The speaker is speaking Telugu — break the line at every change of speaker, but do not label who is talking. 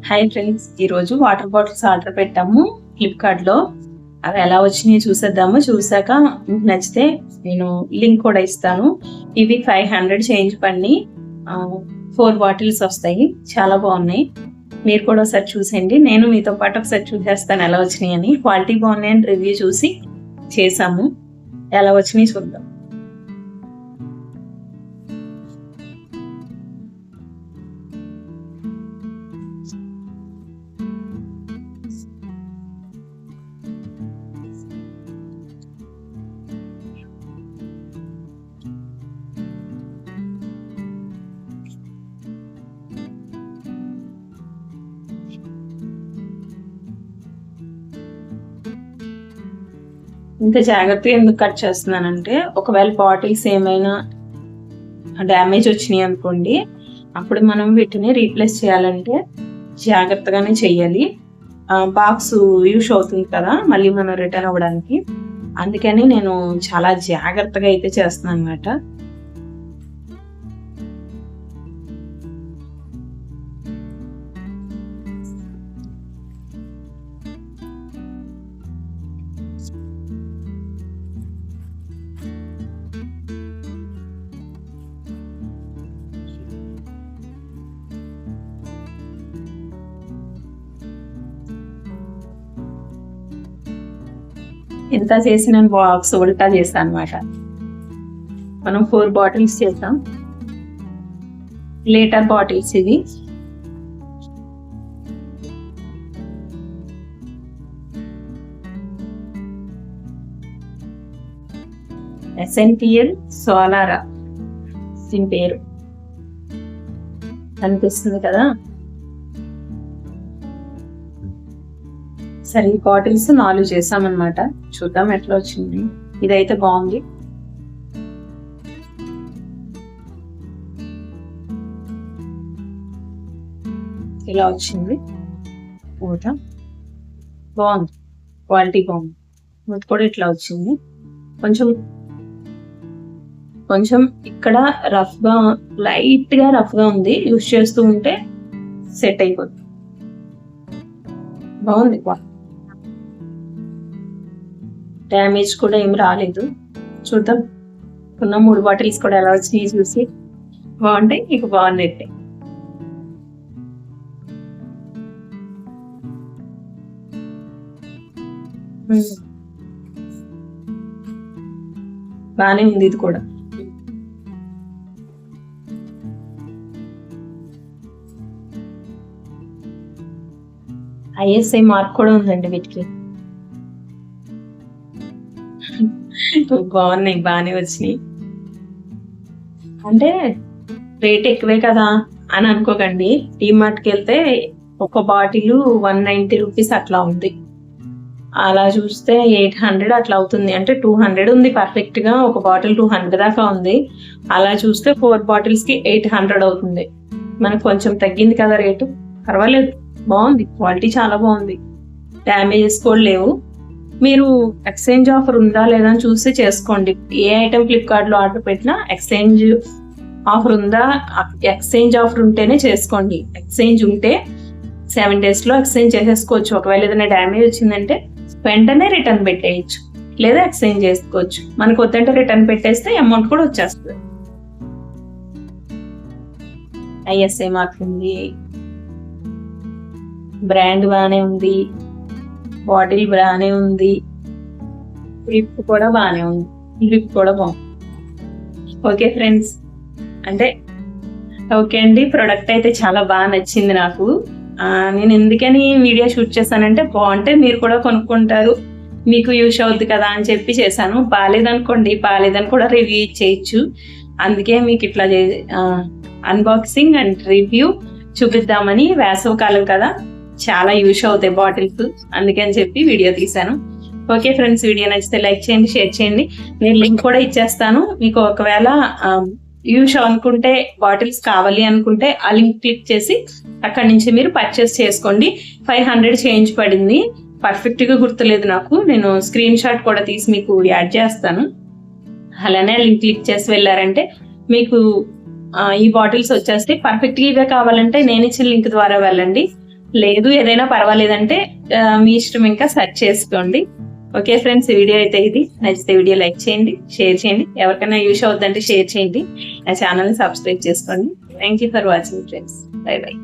హాయ్ ఫ్రెండ్స్, ఈరోజు వాటర్ బాటిల్స్ ఆర్డర్ పెట్టాము ఫ్లిప్కార్ట్లో. అవి ఎలా వచ్చినాయో చూసేద్దాము. చూసాక మీకు నచ్చితే నేను లింక్ కూడా ఇస్తాను. ఇవి 500 చేంజ్ పడిని 4 బాటిల్స్ వస్తాయి. చాలా బాగున్నాయి. మీరు కూడా ఒకసారి చూసేయండి. నేను మీతో పాటు ఒకసారి చూసేస్తాను ఎలా వచ్చినాయి అని. క్వాలిటీ బాగున్నాయని రివ్యూ చూసి చేసాము. ఎలా వచ్చినాయి చూద్దాం. ఇంత జాగ్రత్తగా ఎందుకు కట్ చేస్తున్నానంటే, ఒకవేళ బాటిల్స్ ఏమైనా డ్యామేజ్ వచ్చినాయి అనుకోండి, అప్పుడు మనం వీటిని రీప్లేస్ చేయాలంటే జాగ్రత్తగానే చెయ్యాలి. బాక్స్ యూస్ అవుతుంది కదా మళ్ళీ మనం రిటర్న్ అవ్వడానికి. అందుకని నేను చాలా జాగ్రత్తగా అయితే చేస్తున్నాను అన్నమాట. ఎంత చేసిన బాక్స్ ఉల్టా చేస్తాను అనమాట. మనం 4 బాటిల్స్ చేస్తాం. లీటర్ బాటిల్స్ ఇవి. ఎసెన్షియల్ సోలారా దీని పేరు. అనిపిస్తుంది కదా. సరే, ఈ బాటిల్స్ 4 చేసామన్నమాట. చూద్దాం ఎట్లా వచ్చింది. ఇదైతే బాగుంది. ఇలా వచ్చింది. మూత బాగుంది, క్వాలిటీ బాగుంది. మూత కూడా ఇట్లా వచ్చింది. కొంచెం ఇక్కడ రఫ్ గా, లైట్ గా రఫ్ గా ఉంది. యూస్ చేస్తూ ఉంటే సెట్ అయిపోతుంది. బాగుంది. డ్యామేజ్ కూడా ఏం రాలేదు. చూద్దాం ఉన్న 3 బాటిల్స్ కూడా ఎలా వచ్చినాయి చూసి. బాగుంటాయి, ఇక బాగున్నట్టే. బానే ఉంది ఇది కూడా. ISI మార్క్ కూడా ఉందండి వీటికి. బాగున్నాయి, బాగానే వచ్చినాయి. అంటే రేట్ ఎక్కువే కదా అని అనుకోకండి. డిమార్ట్కి వెళ్తే ఒక బాటిల్ 190 రూపీస్ అట్లా ఉంది. అలా చూస్తే 800 అట్లా అవుతుంది. అంటే 200 ఉంది పర్ఫెక్ట్ గా. ఒక బాటిల్ 200 దాకా ఉంది. అలా చూస్తే 4 బాటిల్స్ కి 800 అవుతుంది. మనకు కొంచెం తగ్గింది కదా రేటు. పర్వాలేదు, బాగుంది. క్వాలిటీ చాలా బాగుంది. డ్యామేజెస్ కూడా లేవు. మీరు ఎక్స్చేంజ్ ఆఫర్ ఉందా లేదా అని చూసి చేసుకోండి. ఏ ఐటమ్ ఫ్లిప్కార్ట్ లో ఆర్డర్ పెట్టినా ఎక్స్చేంజ్ ఆఫర్ ఉందా, ఎక్స్చేంజ్ ఆఫర్ ఉంటేనే చేసుకోండి. ఎక్స్చేంజ్ ఉంటే 7 days లో ఎక్స్చేంజ్ చేసేసుకోవచ్చు. ఒకవేళ ఏదైనా డ్యామేజ్ వచ్చిందంటే వెంటనే రిటర్న్ పెట్టేయచ్చు, లేదా ఎక్స్చేంజ్ చేసుకోవచ్చు. మనకు వద్దంటే రిటర్న్ పెట్టేస్తే అమౌంట్ కూడా వచ్చేస్తుంది. ISI మార్క్ ఉంది. బ్రాండ్ బాగానే ఉంది. బాటిల్ బాగానే ఉంది. గ్రిప్ కూడా బాగానే ఉంది. గ్రిప్ కూడా బాగుంది. ఓకే ఫ్రెండ్స్, అంటే ఓకే అండి. ప్రోడక్ట్ అయితే చాలా బాగా నచ్చింది నాకు. నేను ఎందుకని వీడియో షూట్ చేశానంటే, బాగుంటే మీరు కూడా కొనుక్కుంటారు, మీకు యూస్ అవుద్ది కదా అని చెప్పి చేశాను. బాగాలేదనుకోండి, బాగాలేదని కూడా రివ్యూ ఇచ్చేయచ్చు. అందుకే మీకు ఇట్లా అన్బాక్సింగ్ అండ్ రివ్యూ చూపిద్దామని. వేసవి కాలం కదా, చాలా యూస్ అవుతాయి బాటిల్స్, అందుకని చెప్పి వీడియో తీశాను. ఓకే ఫ్రెండ్స్, వీడియో నచ్చితే లైక్ చేయండి, షేర్ చేయండి. నేను లింక్ కూడా ఇచ్చేస్తాను. మీకు ఒకవేళ యూస్ అనుకుంటే, బాటిల్స్ కావాలి అనుకుంటే ఆ లింక్ క్లిక్ చేసి అక్కడి నుంచి మీరు పర్చేస్ చేసుకోండి. 500 చేంజ్ పడింది. పర్ఫెక్ట్ గా గుర్తులేదు నాకు. నేను స్క్రీన్ షాట్ కూడా తీసి మీకు యాడ్ చేస్తాను. అలానే లింక్ క్లిక్ చేసి వెళ్ళారంటే మీకు ఈ బాటిల్స్ వచ్చేస్తే పర్ఫెక్ట్గా ఇవే కావాలంటే నేను ఇచ్చిన లింక్ ద్వారా వెళ్ళండి. లేదు ఏదైనా పర్వాలేదంటే మీ ఇష్టం, ఇంకా సెర్చ్ చేసుకోండి. ఓకే ఫ్రెండ్స్, ఈ వీడియో అయితే ఇది. నచ్చితే వీడియో లైక్ చేయండి, షేర్ చేయండి. ఎవరికైనా యూస్ అవుతుందంటే షేర్ చేయండి. నా ఛానల్ని సబ్స్క్రైబ్ చేసుకోండి. Thank you for watching friends. By by.